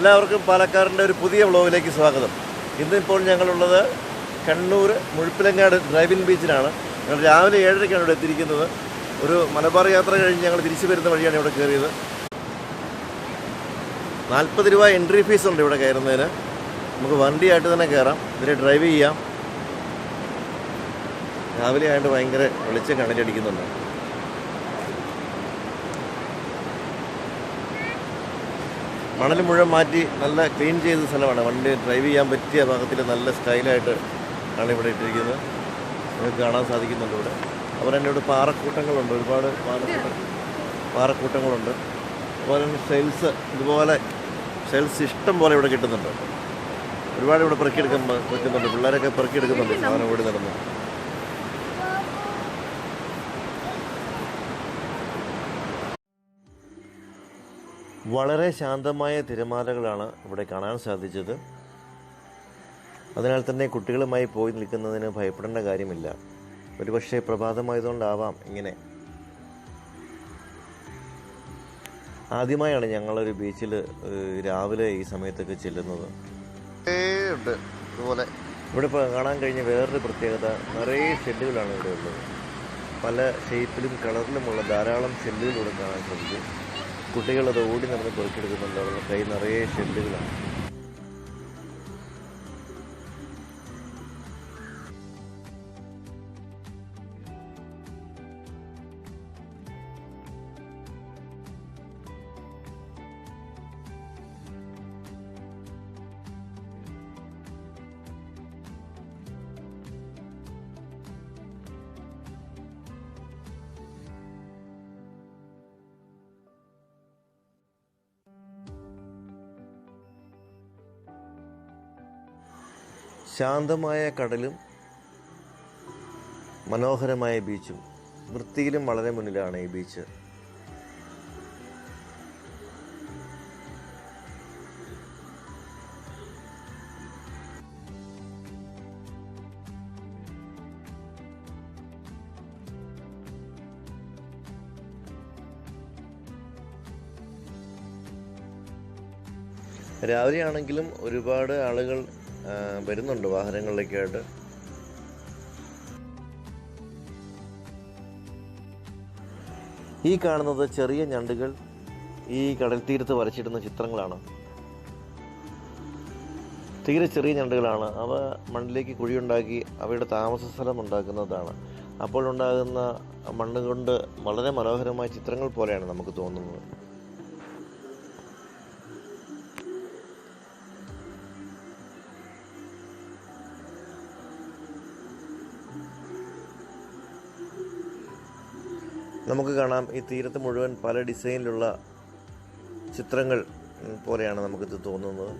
എല്ലാവർക്കും പാലക്കാടിൻ്റെ ഒരു പുതിയ വ്ലോഗിലേക്ക് സ്വാഗതം. ഇന്നിപ്പോൾ ഞങ്ങളുള്ളത് കണ്ണൂർ മുഴുപ്പിലങ്ങാട് ഡ്രൈവിംഗ് ബീച്ചിലാണ്. ഞങ്ങൾ രാവിലെ 7:30 ഇവിടെ എത്തിയിരിക്കുന്നത്. ഒരു മലബാർ യാത്ര കഴിഞ്ഞ് ഞങ്ങൾ തിരിച്ചു വരുന്ന വഴിയാണ് ഇവിടെ കയറിയത്. 40 രൂപ എൻട്രി ഫീസ് ഉണ്ട് ഇവിടെ കയറുന്നതിന്. നമുക്ക് വണ്ടിയായിട്ട് തന്നെ കയറാം, ഇതിൽ ഡ്രൈവ് ചെയ്യാം. രാവിലെ ആയിട്ട് ഭയങ്കര വെളിച്ചം കണ്ണിലടിക്കുന്നുണ്ട്. മണൽ മുഴുവൻ മാറ്റി നല്ല ക്ലീൻ ചെയ്ത സ്ഥലമാണ്. വണ്ടി ഡ്രൈവ് ചെയ്യാൻ പറ്റിയ ഭാഗത്തിൽ നല്ല സ്റ്റൈലായിട്ട് ആണ് ഇവിടെ ഇട്ടിരിക്കുന്നത്. നിങ്ങൾക്ക് കാണാൻ സാധിക്കുന്നുണ്ട് ഇവിടെ. അതുപോലെ തന്നെ ഇവിടെ പാറക്കൂട്ടങ്ങളുണ്ട്, ഒരുപാട് പാറക്കൂട്ടങ്ങളുണ്ട്. അതുപോലെ തന്നെ ഇതുപോലെ ഷെൽസ് ഇഷ്ടം പോലെ ഇവിടെ കിട്ടുന്നുണ്ട്. ഒരുപാട് ഇവിടെ പറ്റുന്നുണ്ട്. പിള്ളേരൊക്കെ പെറുക്കിയെടുക്കുന്നുണ്ട് സാധനം ഓടി നടന്ന്. വളരെ ശാന്തമായ തിരമാലകളാണ് ഇവിടെ കാണാൻ സാധിച്ചത്. അതിനാൽ തന്നെ കുട്ടികളുമായി പോയി നിൽക്കുന്നതിന് ഭയപ്പെടേണ്ട കാര്യമില്ല. ഒരുപക്ഷെ പ്രഭാതമായതുകൊണ്ടാവാം ഇങ്ങനെ. ആദ്യമായാണ് ഞങ്ങളൊരു ബീച്ചിൽ രാവിലെ ഈ സമയത്തൊക്കെ ചെല്ലുന്നത്. ഇതുപോലെ ഇവിടെ ഇപ്പോൾ കാണാൻ കഴിഞ്ഞ വേറൊരു പ്രത്യേകത, നിറയെ ഷെല്ലുകളാണ് ഇവിടെ ഉള്ളത്. പല ഷേപ്പിലും കളറിലുമുള്ള ധാരാളം ഷെല്ലുകൾ ഇവിടെ കാണാൻ സാധിക്കും. കുട്ടികളത് ഓടി നടന്ന് പെറുക്കിയെടുക്കുന്നുണ്ട്. അവരുടെ കൈ നിറയെ ഷെല്ലുകളാണ്. ശാന്തമായ കടലും മനോഹരമായ ബീച്ചും. വൃത്തിയിലും വളരെ മുന്നിലാണ് ഈ ബീച്ച്. രാവിലെയാണെങ്കിലും ഒരുപാട് ആളുകൾ വരുന്നുണ്ട് വാഹനങ്ങളിലേക്കായിട്ട്. ഈ കാണുന്നത് ചെറിയ ഞണ്ടുകൾ ഈ കടൽ തീരത്ത് വരച്ചിടുന്ന ചിത്രങ്ങളാണ്. തീരെ ചെറിയ ഞണ്ടുകളാണ്. അവ മണ്ണിലേക്ക് കുഴിയുണ്ടാക്കി അവയുടെ താമസ സ്ഥലം ഉണ്ടാക്കുന്നതാണ്. അപ്പോൾ ഉണ്ടാകുന്ന മണ്ണ് കൊണ്ട് വളരെ മനോഹരമായ ചിത്രങ്ങൾ പോലെയാണ് നമുക്ക് തോന്നുന്നത്. നമുക്ക് കാണാം ഈ തീരത്ത് മുഴുവൻ പല ഡിസൈനിലുള്ള ചിത്രങ്ങൾ പോലെയാണ് നമുക്കിത് തോന്നുന്നത്.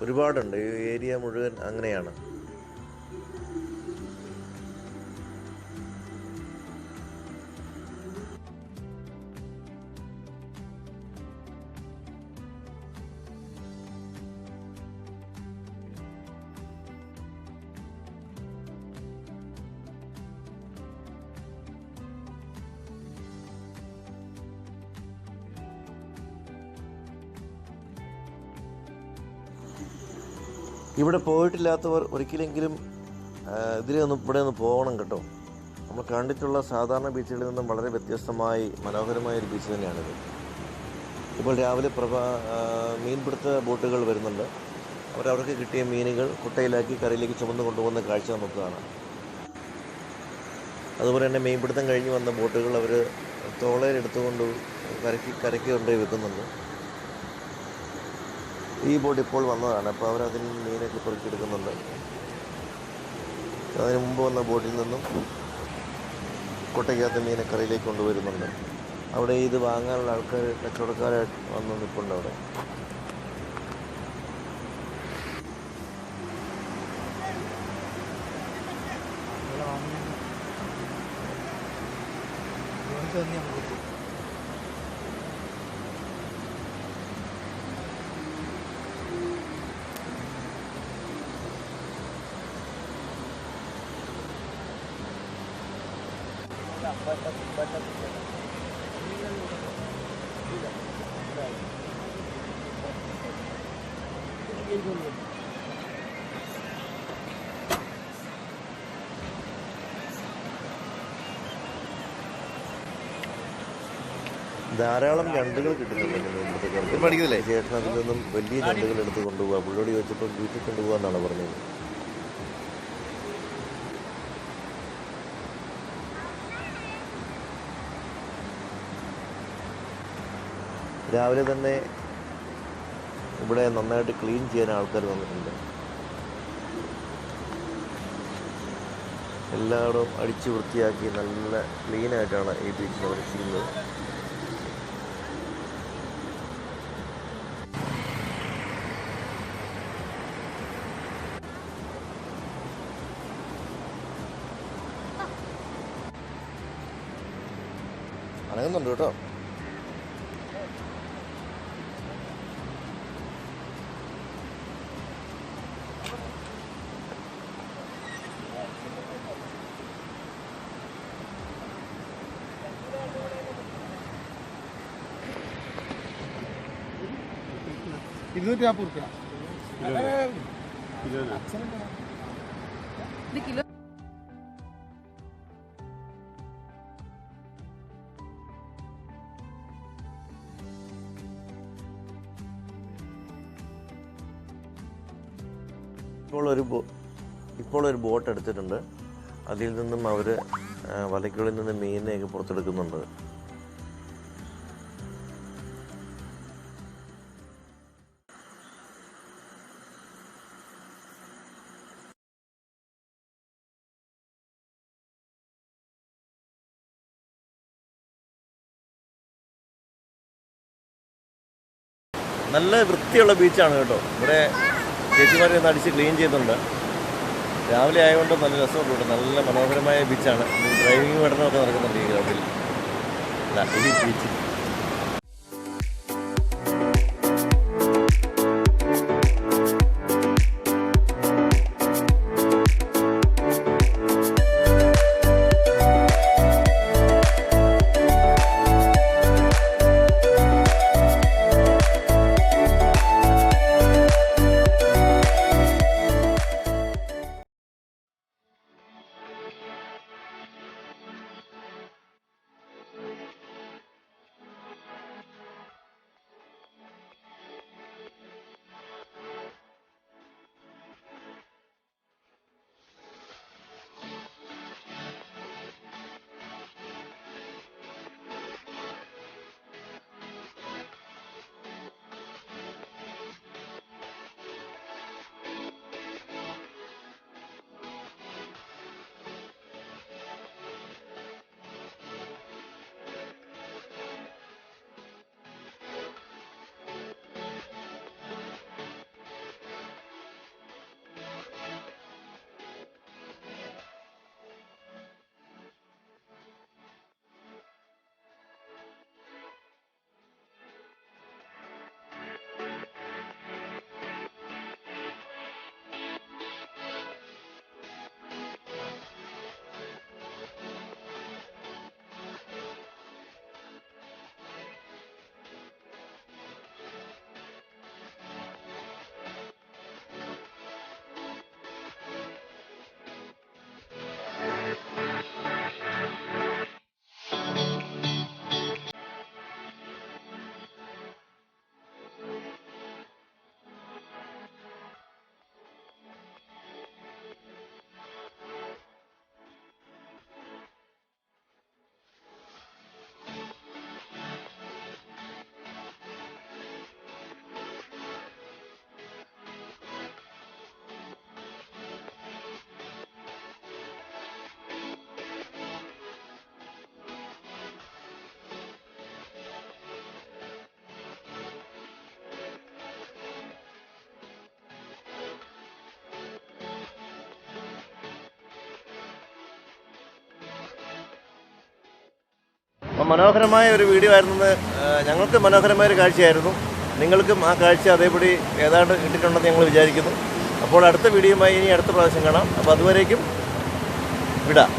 ഒരുപാടുണ്ട്. ഈ ഏരിയ മുഴുവൻ അങ്ങനെയാണ്. ഇവിടെ പോയിട്ടില്ലാത്തവർ ഒരിക്കലെങ്കിലും ഇവിടെ ഒന്ന് പോകണം കേട്ടോ. നമ്മൾ കണ്ടിട്ടുള്ള സാധാരണ ബീച്ചുകളിൽ നിന്നും വളരെ വ്യത്യസ്തമായി മനോഹരമായ ഒരു ബീച്ച് തന്നെയാണിത്. ഇപ്പോൾ രാവിലെ മീൻപിടുത്ത ബോട്ടുകൾ വരുന്നുണ്ട്. അവർക്ക് കിട്ടിയ മീനുകൾ കുട്ടയിലാക്കി കരയിലേക്ക് ചുമന്ന് കൊണ്ടുപോകുന്ന കാഴ്ച നമുക്ക് കാണാം. അതുപോലെ തന്നെ മീൻപിടുത്തം കഴിഞ്ഞ് വന്ന ബോട്ടുകൾ അവർ തോളയിലെടുത്തുകൊണ്ട് കരയ്ക്ക് കൊണ്ടുപോയി വെക്കുന്നുണ്ട്. ഈ ബോട്ട് ഇപ്പോൾ വന്നതാണ്. അപ്പോൾ അവരതിൽ മീനൊക്കെ പെറുക്കിയെടുക്കുന്നുണ്ട്. അതിന് മുമ്പ് വന്ന ബോട്ടിൽ നിന്നും കുട്ടയ്ക്കകത്ത് മീനെ കരയിലേക്ക് കൊണ്ടുവരുന്നുണ്ട്. അവിടെ ഇത് വാങ്ങാനുള്ള ആൾക്കാർ കച്ചവടക്കാരായിട്ട് വന്ന് നിൽപ്പുണ്ട് അവിടെ. ധാരാളം ഞണ്ടുകൾ കിട്ടുന്നുണ്ട് ഇവിടുത്തെ ശേഷം അതിൽ നിന്നും വലിയ ഞണ്ടുകൾ എടുത്ത് കൊണ്ടുപോകുക. പുള്ളിയോട് ചോദിച്ചപ്പോൾ വീട്ടിൽ കൊണ്ടുപോകാന്നാണ് പറഞ്ഞത്. രാവിലെ തന്നെ ഇവിടെ നന്നായിട്ട് ക്ലീൻ ചെയ്യാൻ ആൾക്കാർ വന്നിട്ടുണ്ട്. എല്ലായിടവും അടിച്ചു വൃത്തിയാക്കി നല്ല ക്ലീനായിട്ടാണ് ഈ ബീച്ച് പ്രവർത്തിക്കുന്നത്. അനങ്ങുന്നുണ്ട് കേട്ടോ. കിലോ ഇപ്പോൾ ഒരു ബോട്ട് എടുത്തിട്ടുണ്ട്. അതിൽ നിന്നും അവർ വലയ്ക്കുള്ളിൽ നിന്ന് മീനിനെയൊക്കെ പുറത്തെടുക്കുന്നുണ്ട്. നല്ല വൃത്തിയുള്ള ബീച്ചാണ് കേട്ടോ. ഇവിടെ ചേച്ചിമാരെ ഒന്ന് അടിച്ച് ക്ലീൻ ചെയ്യുന്നുണ്ട്. രാവിലെ ആയതുകൊണ്ട് നല്ല രസമുണ്ട് കേട്ടോ. നല്ല മനോഹരമായ ബീച്ചാണ്. ഡ്രൈവിംഗ് പഠനമൊക്കെ നടക്കുന്നുണ്ട് ഈ ഗ്രൗണ്ടിൽ, ഈ ബീച്ചിൽ. അപ്പം മനോഹരമായ ഒരു വീഡിയോ ആയിരുന്നത്. ഞങ്ങൾക്ക് മനോഹരമായ ഒരു കാഴ്ചയായിരുന്നു. നിങ്ങൾക്കും ആ കാഴ്ച അതേപടി ഏതാണ്ട് കിട്ടിയിട്ടുണ്ടെന്ന് ഞങ്ങൾ വിചാരിക്കുന്നു. അപ്പോൾ അടുത്ത വീഡിയോയുമായി ഇനി അടുത്ത പ്രാവശ്യം കാണാം. അപ്പോൾ അതുവരേക്കും വിടാം.